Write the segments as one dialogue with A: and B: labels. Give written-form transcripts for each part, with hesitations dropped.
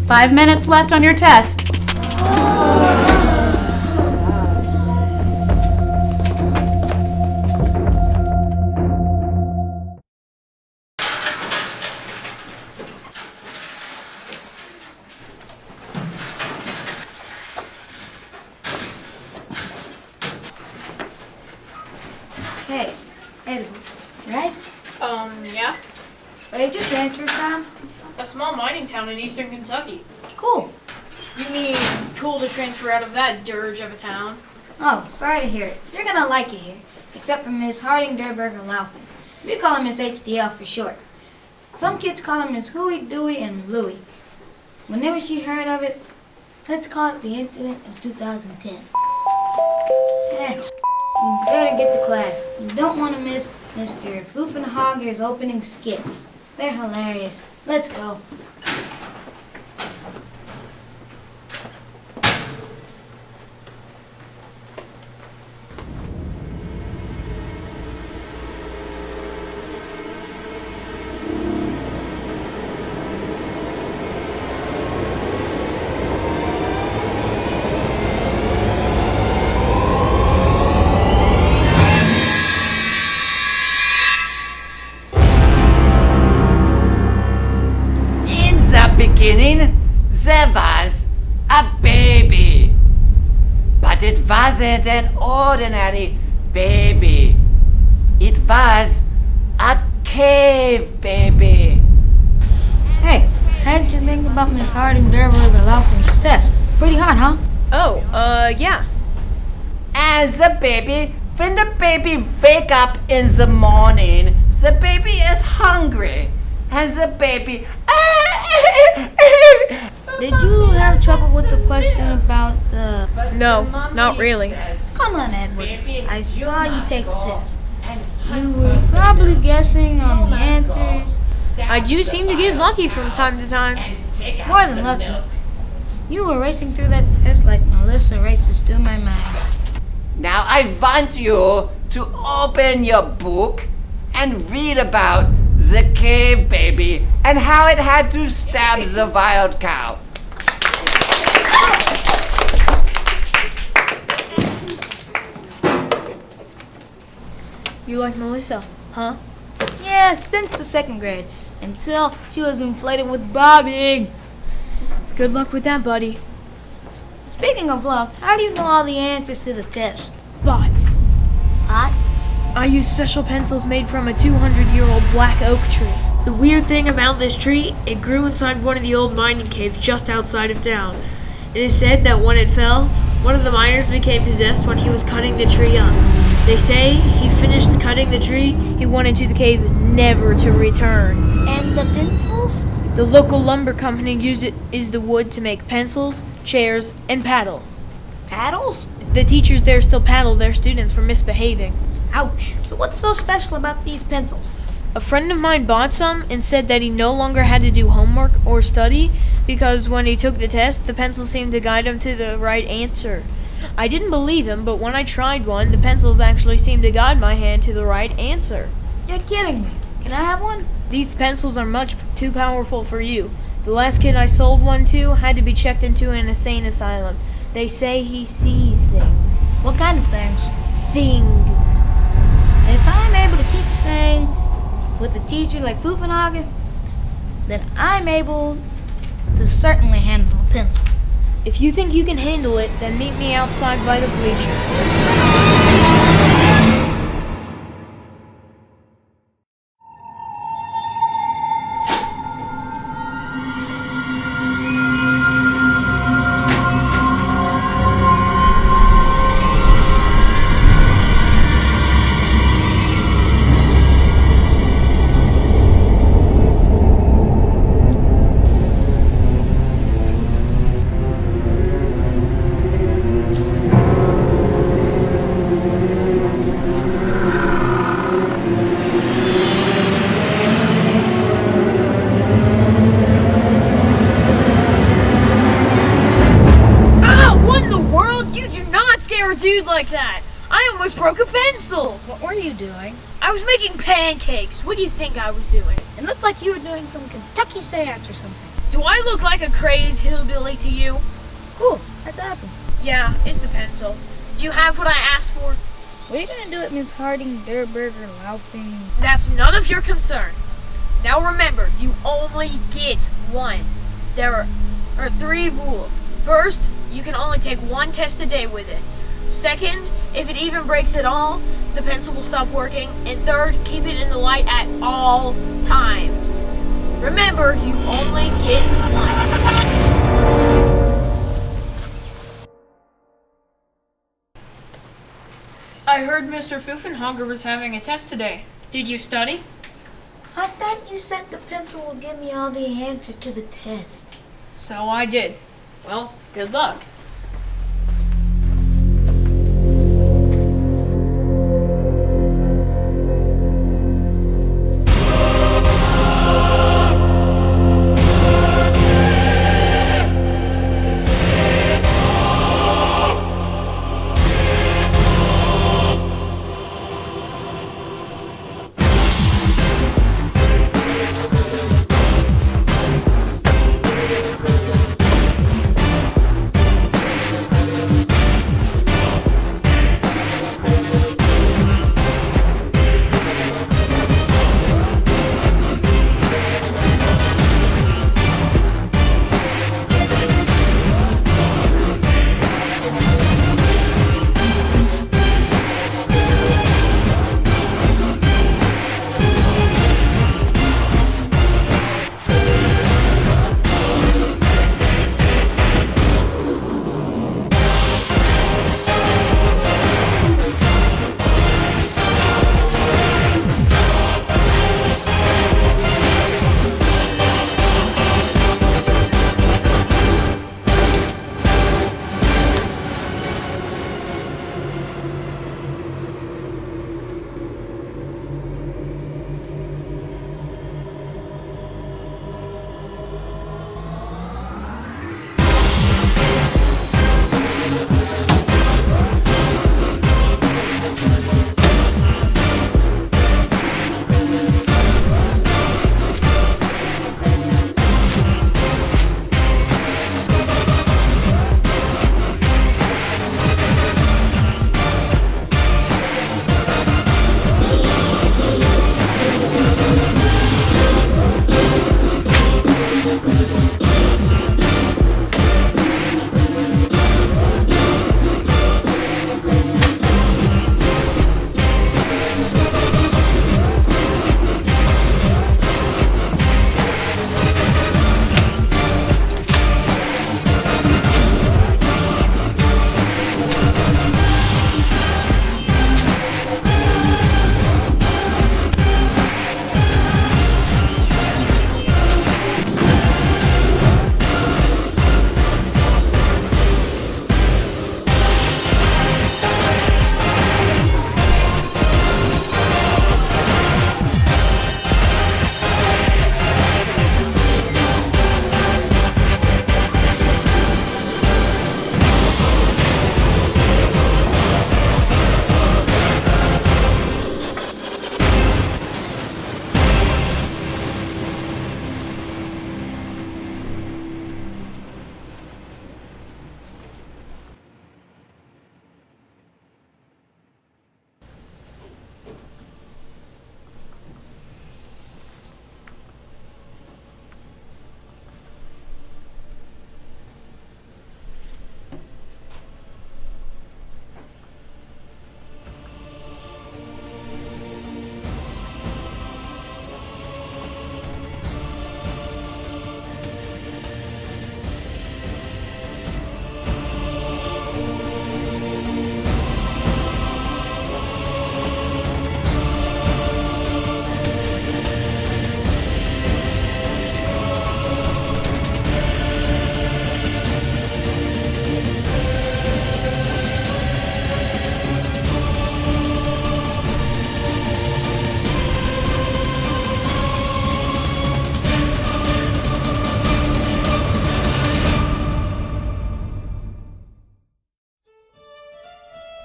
A: 5 minutes left on your test.
B: Hey, Edward, right?
C: Yeah.
B: Where'd you transfer from?
C: A small mining town in eastern Kentucky.
B: Cool.
C: You mean cool to transfer out of that dirge of a town?
B: Oh, sorry to hear it. You're gonna like it here, except for Miss Harding Durberger Laufin. We call her Miss HDL for short. Some kids call her Miss Huey, Dewey, and Louie. Whenever she heard of it, let's call it the incident of 2010. You better get to class. You don't want to miss Mr. Foofenhager's opening skits. They're hilarious. Let's go.
D: Beginning, there was a baby. But it wasn't an ordinary baby. It was a cave baby.
B: Hey, how did you think about Miss Harding Durberger Laufin's test? Pretty hard, huh?
C: Oh, yeah.
D: As the baby, when the baby wake up in the morning, the baby is hungry. And the baby...
B: Did you have trouble with the question about the...
C: No, not really.
B: Come on, Edward. I saw you take the test. You were probably guessing on the answers.
C: I do seem to get lucky from time to time.
B: More than lucky. You were racing through that test like Melissa races through my mind.
D: Now I want you to open your book and read about the cave baby and how it had to stab the wild cow.
C: You like Melissa, huh?
B: Yeah, since the second grade. Until she was inflated with bobbing.
C: Good luck with that, buddy.
B: Speaking of luck, how do you know all the answers to the test?
C: But
B: What?
C: I use special pencils made from a 200-year-old black oak tree. The weird thing about this tree, it grew inside one of the old mining caves just outside of town. It is said that when it fell, one of the miners became possessed when he was cutting the tree up. They say he finished cutting the tree, he went into the cave never to return.
B: And the pencils?
C: The local lumber company uses the wood to make pencils, chairs, and paddles.
B: Paddles?
C: The teachers there still paddle their students for misbehaving.
B: Ouch. So what's so special about these pencils?
C: A friend of mine bought some and said that he no longer had to do homework or study because when he took the test, the pencil seemed to guide him to the right answer. I didn't believe him, but when I tried one, the pencils actually seemed to guide my hand to the right answer.
B: You're kidding me. Can I have one?
C: These pencils are much too powerful for you. The last kid I sold one to had to be checked into an insane asylum. They say he sees things.
B: What kind of things?
C: Things.
B: If I'm able to keep saying with a teacher like Foofenhagen, then I'm able to certainly handle a pencil.
C: If you think you can handle it, then meet me outside by the bleachers. Dude like that. I almost broke a pencil.
B: What were you doing?
C: I was making pancakes. What do you think I was doing?
B: It looked like you were doing some Kentucky seance or something.
C: Do I look like a crazed hillbilly to you?
B: Cool, that's awesome.
C: Yeah, it's a pencil. Do you have what I asked for?
B: What are you gonna do at Miss Harding, Durberger, Laufing?
C: That's none of your concern. Now remember, you only get one. There are 3 rules. First, you can only take 1 test a day with it. Second, if it even breaks at all, the pencil will stop working. And third, keep it in the light at all times. Remember, you only get one. I heard Mr. Fuffenhager was having a test today. Did you study?
B: I thought you said the pencil would give me all the answers to the test.
C: So I did. Well, good luck.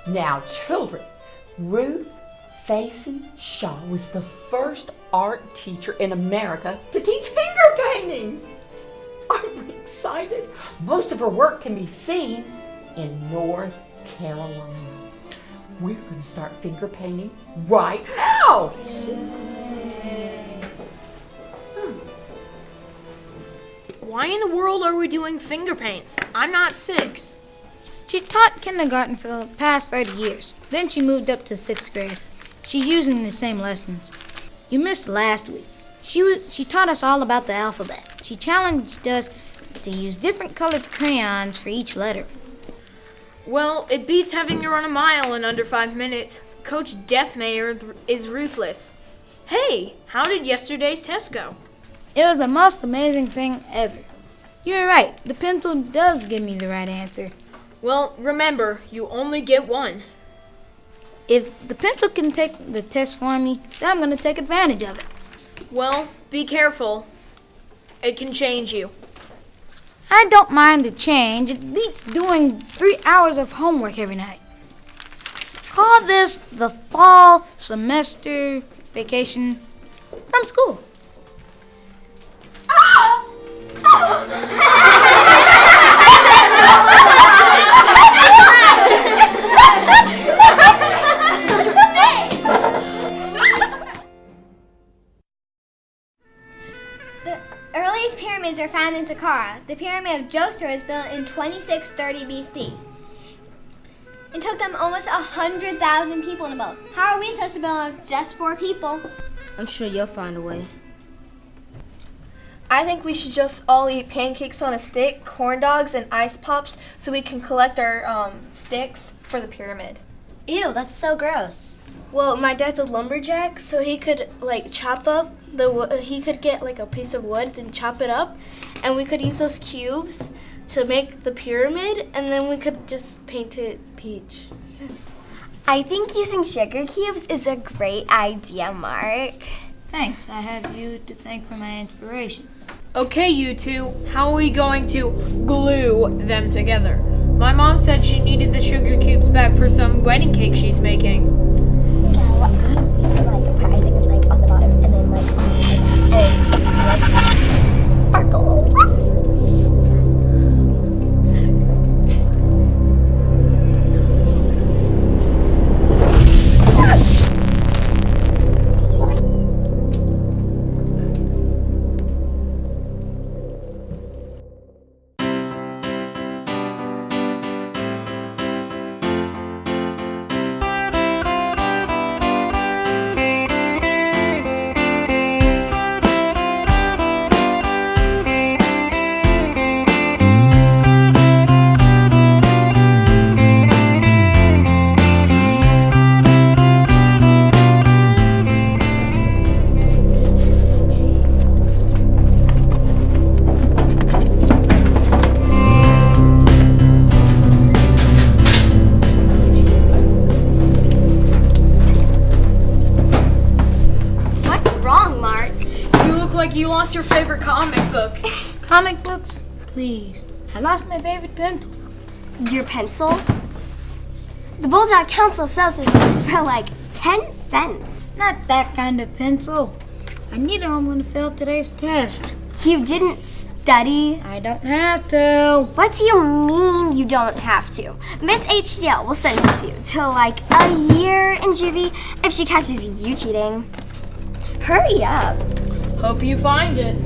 E: Now, children, Ruth Facey Shaw was the first art teacher in America to teach finger painting. excited. Most of her work can be seen in North Carolina. We're going to start finger painting right now.
C: Why in the world are we doing finger paints? I'm not 6.
B: She taught kindergarten for the past 30 years. Then she moved up to 6th grade. She's using the same lessons. You missed last week. She taught us all about the alphabet. She challenged us to use different colored crayons for each letter.
C: Well, it beats having to run a mile in under 5 minutes. Coach Deathmayer is ruthless. Hey, how did yesterday's test go?
B: It was the most amazing thing ever. You're right. The pencil does give me the right answer.
C: Well, remember, you only get 1.
B: If the pencil can take the test for me, then I'm going to take advantage of it.
C: Well, be careful. It can change you.
B: I don't mind the change. It beats doing 3 hours of homework every night. Call this the fall semester vacation from school.
F: The earliest pyramids are found in Saqqara. The pyramid of Djoser was built in 2630 BC. It took them almost 100,000 people to build. How are we supposed to build with just 4 people?
G: I'm sure you'll find a way.
H: I think we should just all eat pancakes on a stick, corn dogs, and ice pops so we can collect our sticks for the pyramid.
F: Ew, that's so gross.
I: Well, my dad's a lumberjack, so he could chop up he could get a piece of wood and chop it up, and we could use those cubes to make the pyramid, and then we could just paint it peach.
F: I think using sugar cubes is a great idea, Mark.
B: Thanks. I have you to thank for my inspiration.
C: Okay, you two, how are we going to glue them together? My mom said she needed the sugar cubes back for some wedding cake she's making.
F: Pies on the bottom, and then on the side, and it could be sparkles.
C: You lost your favorite comic book.
B: Comic books? Please. I lost my favorite pencil.
F: Your pencil? The Bulldog Council sells this things for 10 cents.
B: Not that kind of pencil. I need it or I'm going to fail today's test.
F: You didn't study?
B: I don't have to.
F: What do you mean you don't have to? Miss HDL will sentence you to a year in juvie if she catches you cheating. Hurry up.
C: Hope you find it.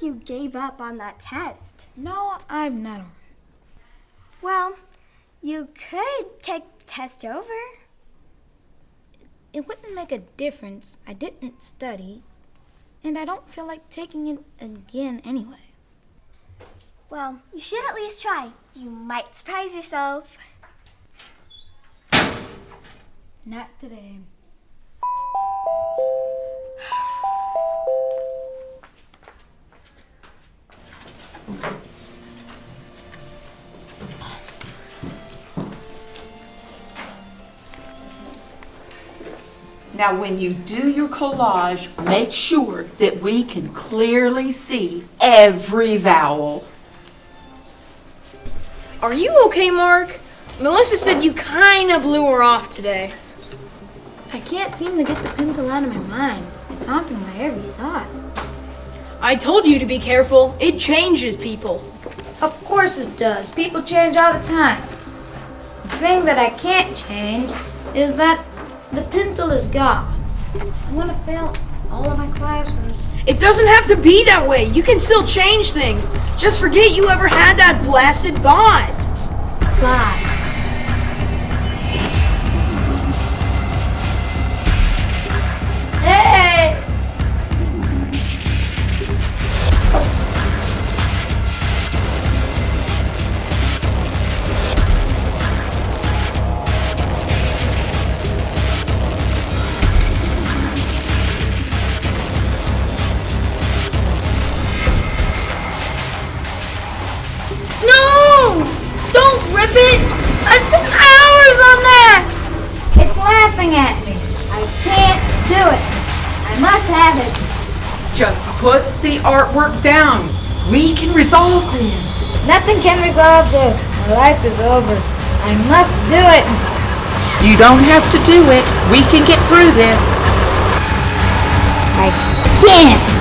J: you gave up on that test.
B: No, I'm not.
J: Well, you could take the test over.
B: It wouldn't make a difference. I didn't study, and I don't feel like taking it again anyway.
J: Well, you should at least try. You might surprise yourself.
B: Not today.
E: Now, when you do your collage, make sure that we can clearly see every vowel.
C: Are you okay, Mark? Melissa said you kinda blew her off today.
B: I can't seem to get the pencil out of my mind. It's haunting my every thought.
C: I told you to be careful. It changes people.
B: Of course it does. People change all the time. The thing that I can't change is that the pencil is gone. I'm gonna fail all of my classes.
C: It doesn't have to be that way. You can still change things. Just forget you ever had that blasted bond.
B: Bye.
C: Hey! No! Don't rip it! I spent hours on that!
B: It's laughing at me. I can't do it. I must have it.
E: Just put the artwork down. We can resolve this.
B: Nothing can resolve this. My life is over. I must do it.
E: You don't have to do it. We can get through this.
B: I can't.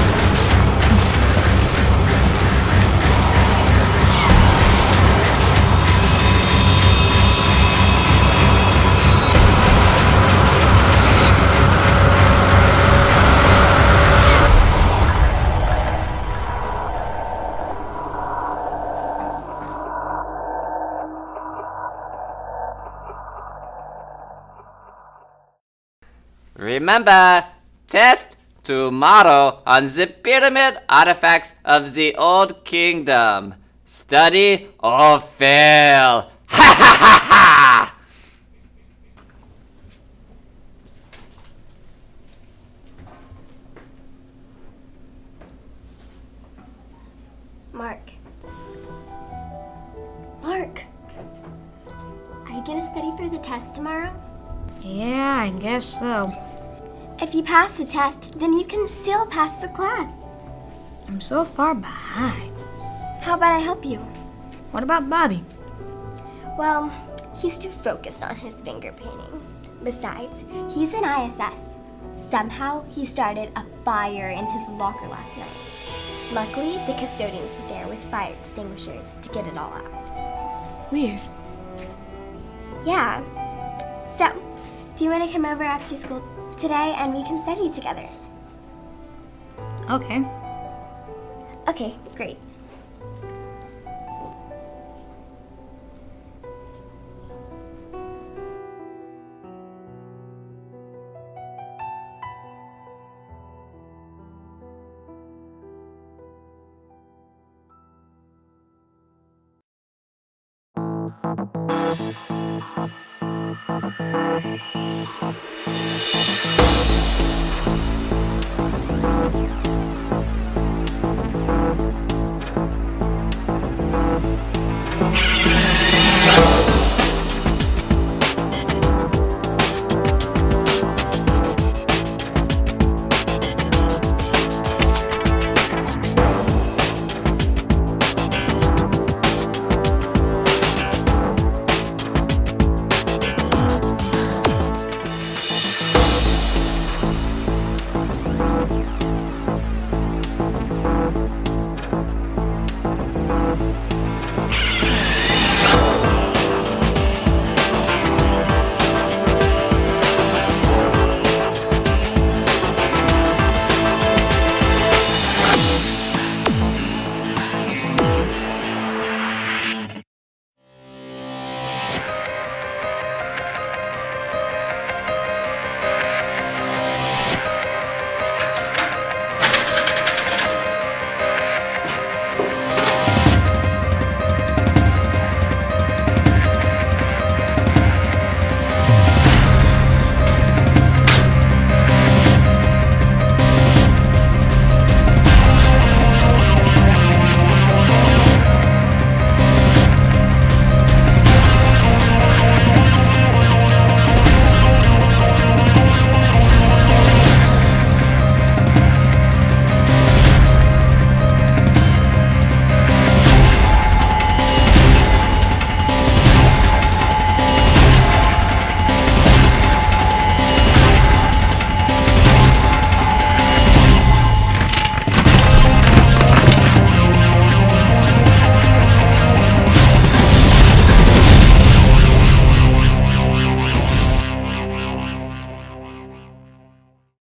D: Remember, test tomorrow on the pyramid artifacts of the old kingdom. Study or fail. Ha ha ha ha!
J: Mark. Mark. Are you gonna study for the test tomorrow?
B: Yeah, I guess so.
J: If you pass the test, then you can still pass the class.
B: I'm so far behind.
J: How about I help you?
B: What about Bobby?
J: Well, he's too focused on his finger painting. Besides, he's in ISS. Somehow, he started a fire in his locker last night. Luckily, the custodians were there with fire extinguishers to get it all out.
B: Weird.
J: Yeah. So, do you want to come over after school today and we can study together?
B: Okay.
J: Okay, great.